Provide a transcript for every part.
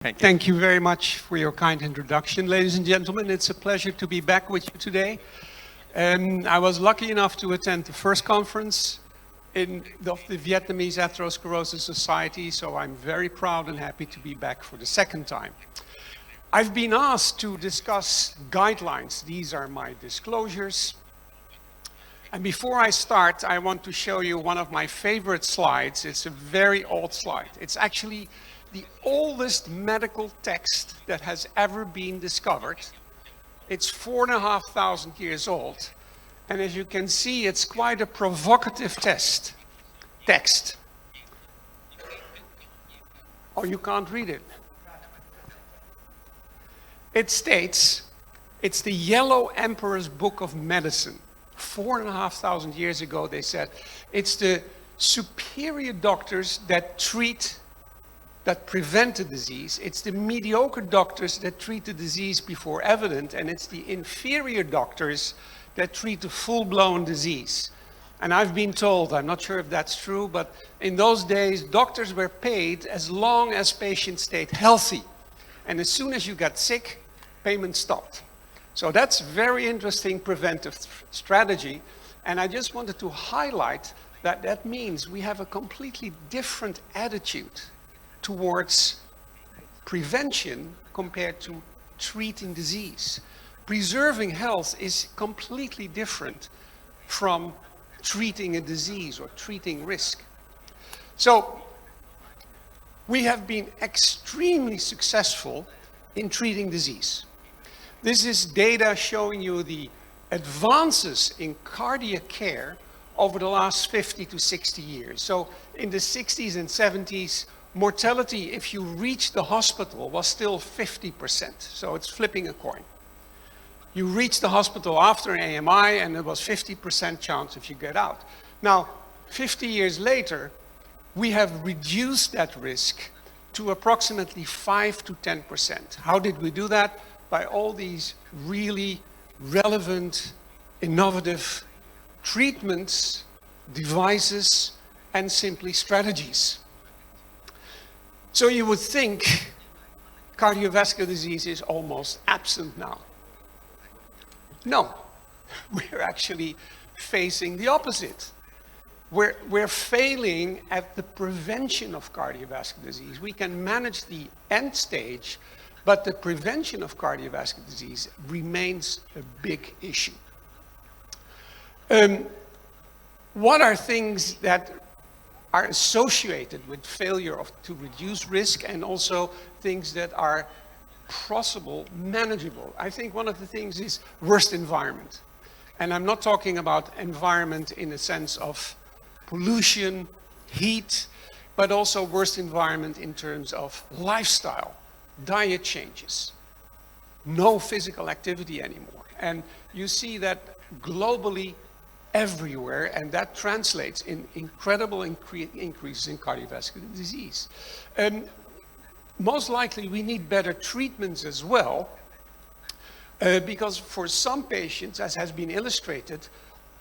Thank you very much for your kind introduction. Ladies and gentlemen, it's a pleasure to be back with you today. I was lucky enough to attend the first conference of the Vietnamese Atherosclerosis Society, so I'm very proud and happy to be back for the second time. I've been asked to discuss guidelines. These are my disclosures. And before I start, I want to show you one of my favorite slides. It's a very old slide. It's actually the oldest medical text that has ever been discovered. It's 4,500 years old. And as you can see, it's quite a provocative text. Oh, you can't read it. It states, it's the Yellow Emperor's Book of Medicine. 4,500 years ago, they said, it's the superior doctors that prevent the disease. It's the mediocre doctors that treat the disease before evident, and it's the inferior doctors that treat the full-blown disease. And I've been told, I'm not sure if that's true, but in those days, doctors were paid as long as patients stayed healthy. And as soon as you got sick, payment stopped. So that's very interesting preventive strategy. And I just wanted to highlight that that means we have a completely different attitude towards prevention compared to treating disease. Preserving health is completely different from treating a disease or treating risk. So we have been extremely successful in treating disease. This is data showing you the advances in cardiac care over the last 50 to 60 years. So in the 60s and 70s, mortality, if you reached the hospital, was still 50%. So it's flipping a coin. You reach the hospital after an AMI and it was 50% chance if you get out. Now, 50 years later, we have reduced that risk to approximately 5 to 10%. How did we do that? By all these really relevant, innovative treatments, devices, and simply strategies. So you would think cardiovascular disease is almost absent now. No, we're actually facing the opposite. We're failing at the prevention of cardiovascular disease. We can manage the end stage, but the prevention of cardiovascular disease remains a big issue. What are things that are associated with failure to reduce risk, and also things that are possible, manageable? I think one of the things is worst environment. And I'm not talking about environment in the sense of pollution, heat, but also worst environment in terms of lifestyle, diet changes, no physical activity anymore. And you see that globally everywhere, and that translates in incredible increases in cardiovascular disease. Most likely we need better treatments as well, because for some patients, as has been illustrated,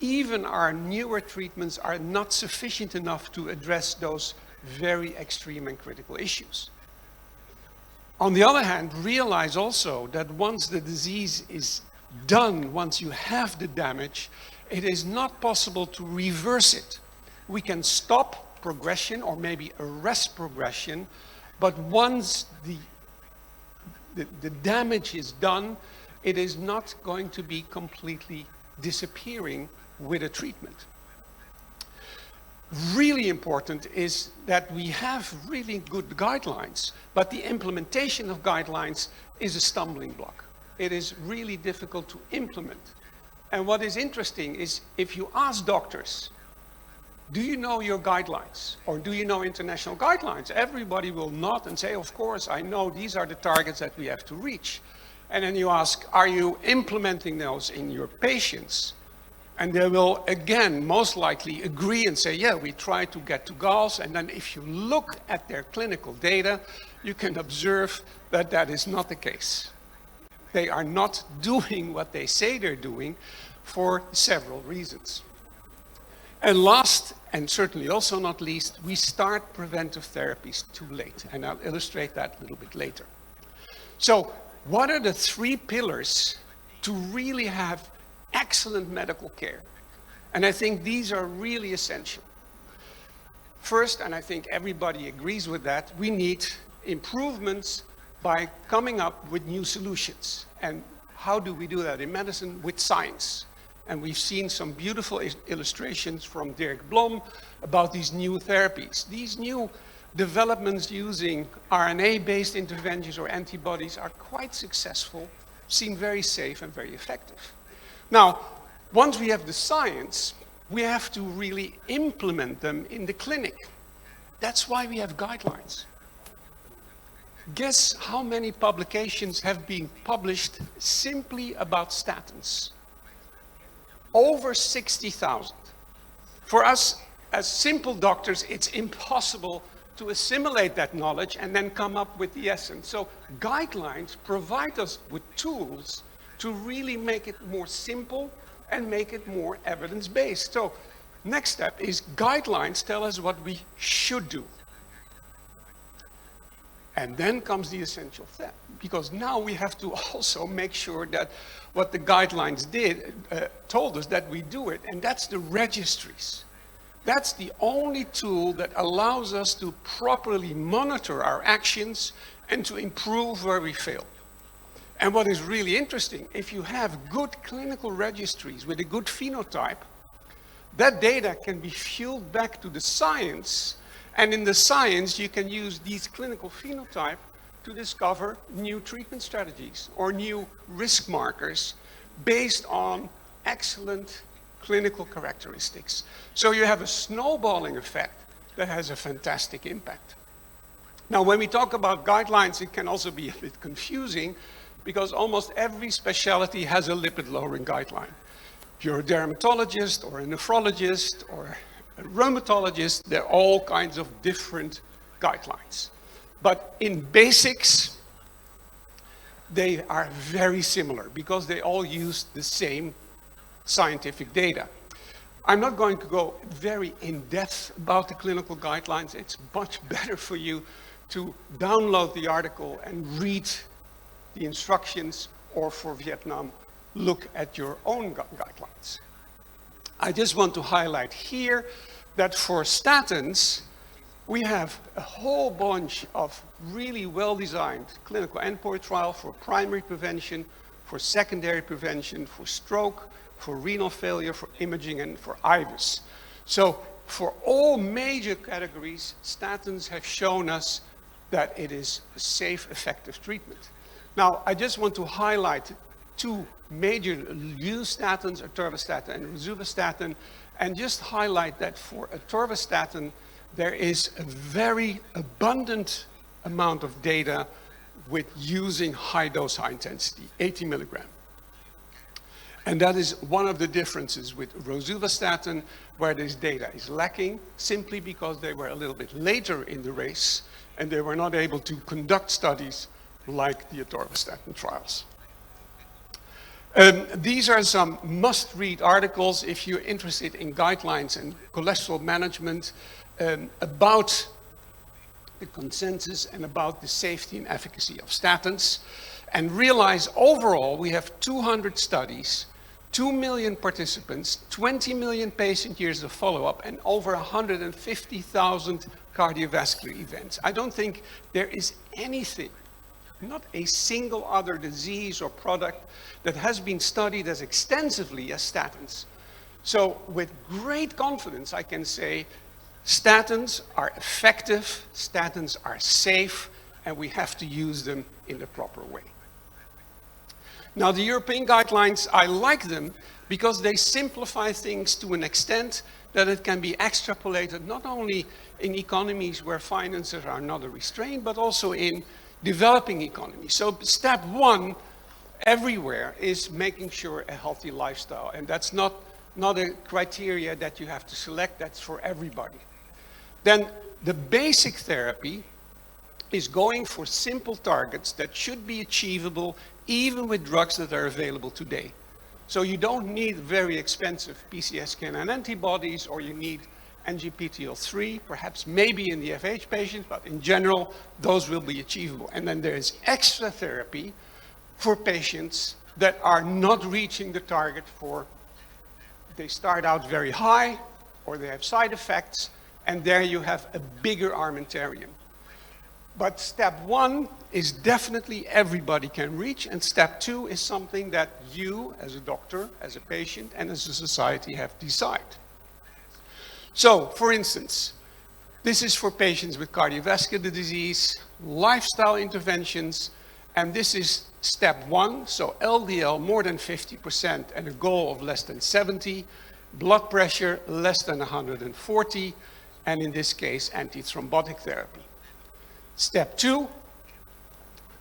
even our newer treatments are not sufficient enough to address those very extreme and critical issues. On the other hand, realize also that once the disease is done, once you have the damage, it is not possible to reverse it. We can stop progression or maybe arrest progression, but once the damage is done, it is not going to be completely disappearing with a treatment. Really important is that we have really good guidelines, but the implementation of guidelines is a stumbling block. It is really difficult to implement. And what is interesting is if you ask doctors, do you know your guidelines? Or do you know international guidelines? Everybody will nod and say, of course, I know these are the targets that we have to reach. And then you ask, are you implementing those in your patients? And they will, again, most likely agree and say, yeah, we try to get to goals. And then if you look at their clinical data, you can observe that that is not the case. They are not doing what they say they're doing for several reasons. And last, and certainly also not least, we start preventive therapies too late. And I'll illustrate that a little bit later. So what are the 3 pillars to really have excellent medical care? And I think these are really essential. First, and I think everybody agrees with that, we need improvements by coming up with new solutions. And how do we do that in medicine? With science. And we've seen some beautiful illustrations from Dirk Blom about these new therapies. These new developments using RNA-based interventions or antibodies are quite successful, seem very safe and very effective. Now, once we have the science, we have to really implement them in the clinic. That's why we have guidelines. Guess how many publications have been published simply about statins? Over 60,000. For us, as simple doctors, it's impossible to assimilate that knowledge and then come up with the essence. So guidelines provide us with tools to really make it more simple and make it more evidence-based. So next step is guidelines tell us what we should do. And then comes the essential step, because now we have to also make sure that what the guidelines told us that we do it, and that's the registries. That's the only tool that allows us to properly monitor our actions and to improve where we fail. And what is really interesting, if you have good clinical registries with a good phenotype, that data can be fueled back to the science. And in the science, you can use these clinical phenotype to discover new treatment strategies or new risk markers based on excellent clinical characteristics. So you have a snowballing effect that has a fantastic impact. Now, when we talk about guidelines, it can also be a bit confusing because almost every specialty has a lipid-lowering guideline. If you're a dermatologist or a nephrologist or a rheumatologist, there are all kinds of different guidelines. But in basics, they are very similar because they all use the same scientific data. I'm not going to go very in-depth about the clinical guidelines. It's much better for you to download the article and read the instructions, or for Vietnam, look at your own guidelines. I just want to highlight here that for statins, we have a whole bunch of really well-designed clinical endpoint trials for primary prevention, for secondary prevention, for stroke, for renal failure, for imaging, and for IVUS. So for all major categories, statins have shown us that it is a safe, effective treatment. Now, I just want to highlight 2 major used statins, atorvastatin and rosuvastatin, and just highlight that for atorvastatin, there is a very abundant amount of data with using high dose, high intensity, 80 milligram. And that is one of the differences with rosuvastatin, where this data is lacking, simply because they were a little bit later in the race, and they were not able to conduct studies like the atorvastatin trials. These are some must-read articles if you're interested in guidelines and cholesterol management about the consensus and about the safety and efficacy of statins. And realize overall we have 200 studies, 2 million participants, 20 million patient years of follow-up, and over 150,000 cardiovascular events. I don't think there is anything, not a single other disease or product that has been studied as extensively as statins. So with great confidence, I can say statins are effective, statins are safe, and we have to use them in the proper way. Now, the European guidelines, I like them because they simplify things to an extent that it can be extrapolated not only in economies where finances are not a restraint, but also in developing economies. So step 1 everywhere is making sure a healthy lifestyle. And that's not a criteria that you have to select, that's for everybody. Then the basic therapy is going for simple targets that should be achievable even with drugs that are available today. So you don't need very expensive PCSK9 antibodies, or you need NGPTL3, perhaps maybe in the FH patients, but in general, those will be achievable. And then there is extra therapy for patients that are not reaching the target for, they start out very high, or they have side effects, and there you have a bigger armamentarium. But step 1 is definitely everybody can reach, and step 2 is something that you, as a doctor, as a patient, and as a society have to decide. So, for instance, this is for patients with cardiovascular disease, lifestyle interventions, and this is step 1, so LDL more than 50% and a goal of less than 70, blood pressure less than 140, and in this case, antithrombotic therapy. Step 2,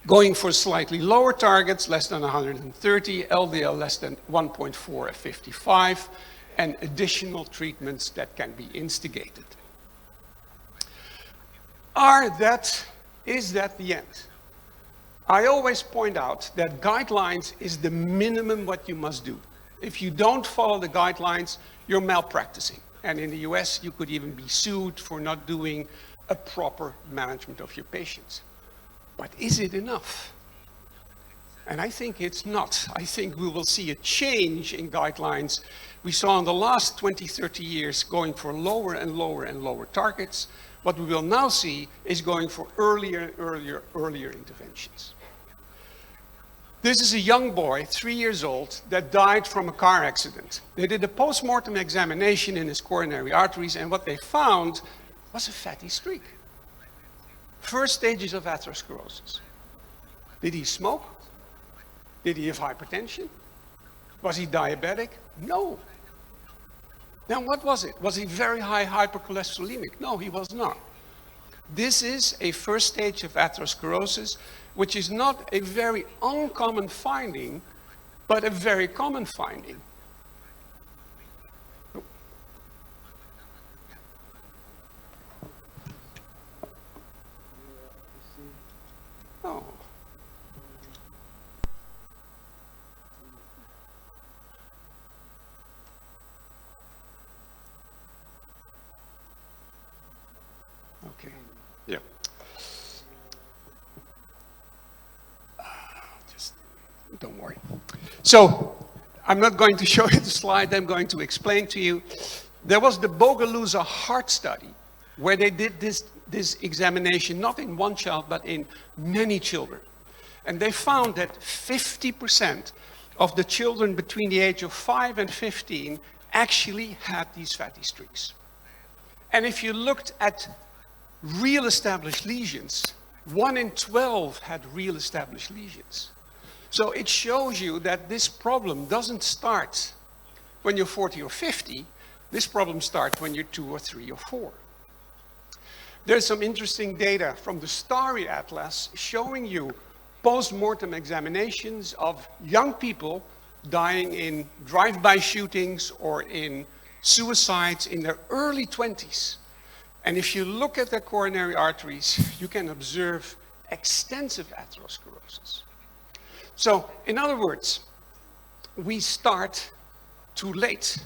going for slightly lower targets, less than 130, LDL less than 1.4 at 55, and additional treatments that can be instigated. Is that the end? I always point out that guidelines is the minimum what you must do. If you don't follow the guidelines, you're malpracticing. And in the US, you could even be sued for not doing a proper management of your patients. But is it enough? And I think it's not. I think we will see a change in guidelines. We saw in the last 20, 30 years going for lower and lower and lower targets. What we will now see is going for earlier and earlier interventions. This is a young boy, 3 years old, that died from a car accident. They did a post-mortem examination in his coronary arteries, and what they found was a fatty streak. First stages of atherosclerosis. Did he smoke? Did he have hypertension? Was he diabetic? No. Then what was it? Was he very high hypercholesterolemic? No, he was not. This is a first stage of atherosclerosis, which is not a very uncommon finding, but a very common finding. Oh. Okay. Yeah. Just don't worry. So I'm not going to show you the slide. I'm going to explain to you. There was the Bogalusa heart study where they did this examination, not in one child, but in many children. And they found that 50% of the children between the age of 5 and 15 actually had these fatty streaks. And if you looked at real established lesions, 1 in 12 had real established lesions. So it shows you that this problem doesn't start when you're 40 or 50. This problem starts when you're 2 or 3 or 4. There's some interesting data from the STARRY Atlas showing you post-mortem examinations of young people dying in drive-by shootings or in suicides in their early 20s. And if you look at their coronary arteries, you can observe extensive atherosclerosis. So, in other words, we start too late.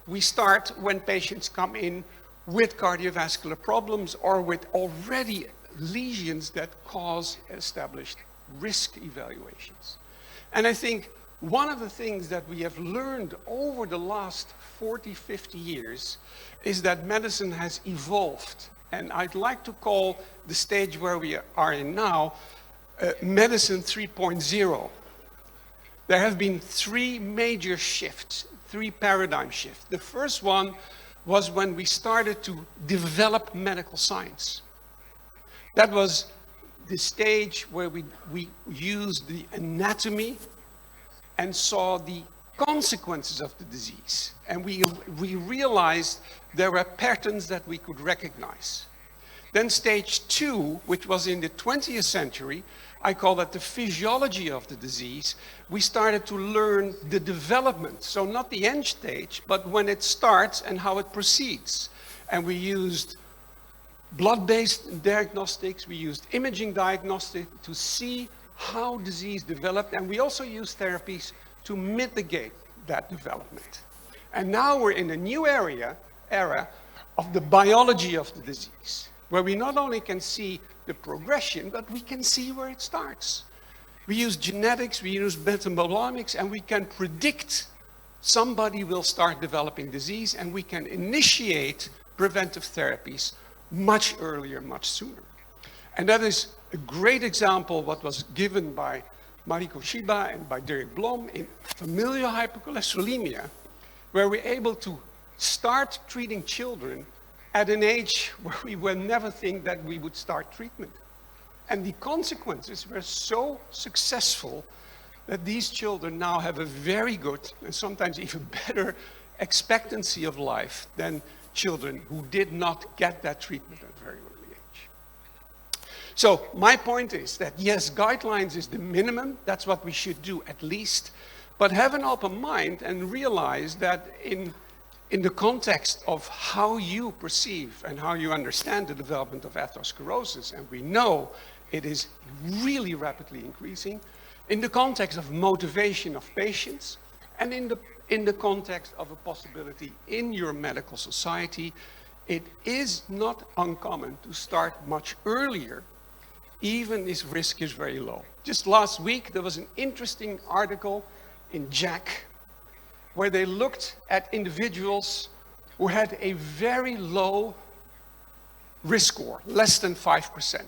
We start when patients come in with cardiovascular problems or with already lesions that cause established risk evaluations. And I think one of the things that we have learned over the last 40, 50 years is that medicine has evolved. And I'd like to call the stage where we are in now medicine 3.0. There have been 3 major shifts, 3 paradigm shifts. The first one was when we started to develop medical science. That was the stage where we used the anatomy and saw the consequences of the disease. And we realized there were patterns that we could recognize. Then stage 2, which was in the 20th century, I call that the physiology of the disease. We started to learn the development, so not the end stage, but when it starts and how it proceeds. And we used blood-based diagnostics, we used imaging diagnostics to see how disease developed, and we also used therapies to mitigate that development. And now we're in a new era of the biology of the disease, where we not only can see the progression, but we can see where it starts. We use genetics, we use metabolomics, and we can predict somebody will start developing disease, and we can initiate preventive therapies much earlier, much sooner. And that is a great example of what was given by Mariko Shiba and by Derek Blom in familial hypercholesterolemia, where we're able to start treating children at an age where we would never think that we would start treatment. And the consequences were so successful that these children now have a very good and sometimes even better expectancy of life than children who did not get that treatment at a very early age. So my point is that yes, guidelines is the minimum. That's what we should do at least. But have an open mind and realize that in the context of how you perceive and how you understand the development of atherosclerosis, and we know it is really rapidly increasing, in the context of motivation of patients, and in the context of a possibility in your medical society, it is not uncommon to start much earlier, even if risk is very low. Just last week, there was an interesting article in JACC, where they looked at individuals who had a very low risk score, less than 5%.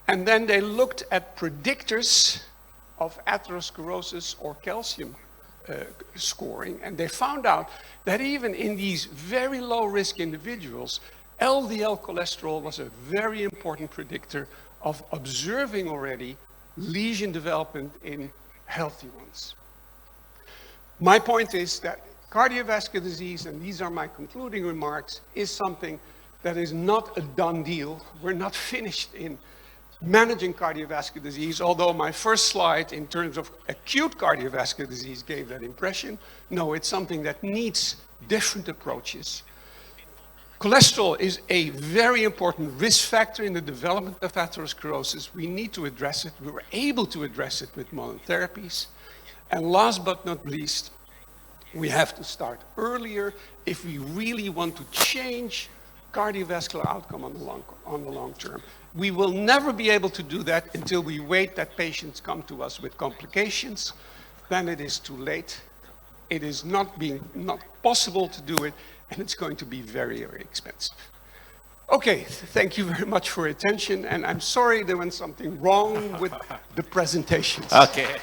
And then they looked at predictors of atherosclerosis or calcium scoring, and they found out that even in these very low risk individuals, LDL cholesterol was a very important predictor of observing already lesion development in healthy ones. My point is that cardiovascular disease, and these are my concluding remarks, is something that is not a done deal. We're not finished in managing cardiovascular disease, although my first slide in terms of acute cardiovascular disease gave that impression. No, it's something that needs different approaches. Cholesterol is a very important risk factor in the development of atherosclerosis. We need to address it. We were able to address it with modern therapies. And last but not least, we have to start earlier if we really want to change cardiovascular outcome on the long term. We will never be able to do that until we wait that patients come to us with complications. Then it is too late. It is not possible to do it, and it's going to be very, very expensive. Okay, thank you very much for your attention, and I'm sorry there went something wrong with the presentations. Okay.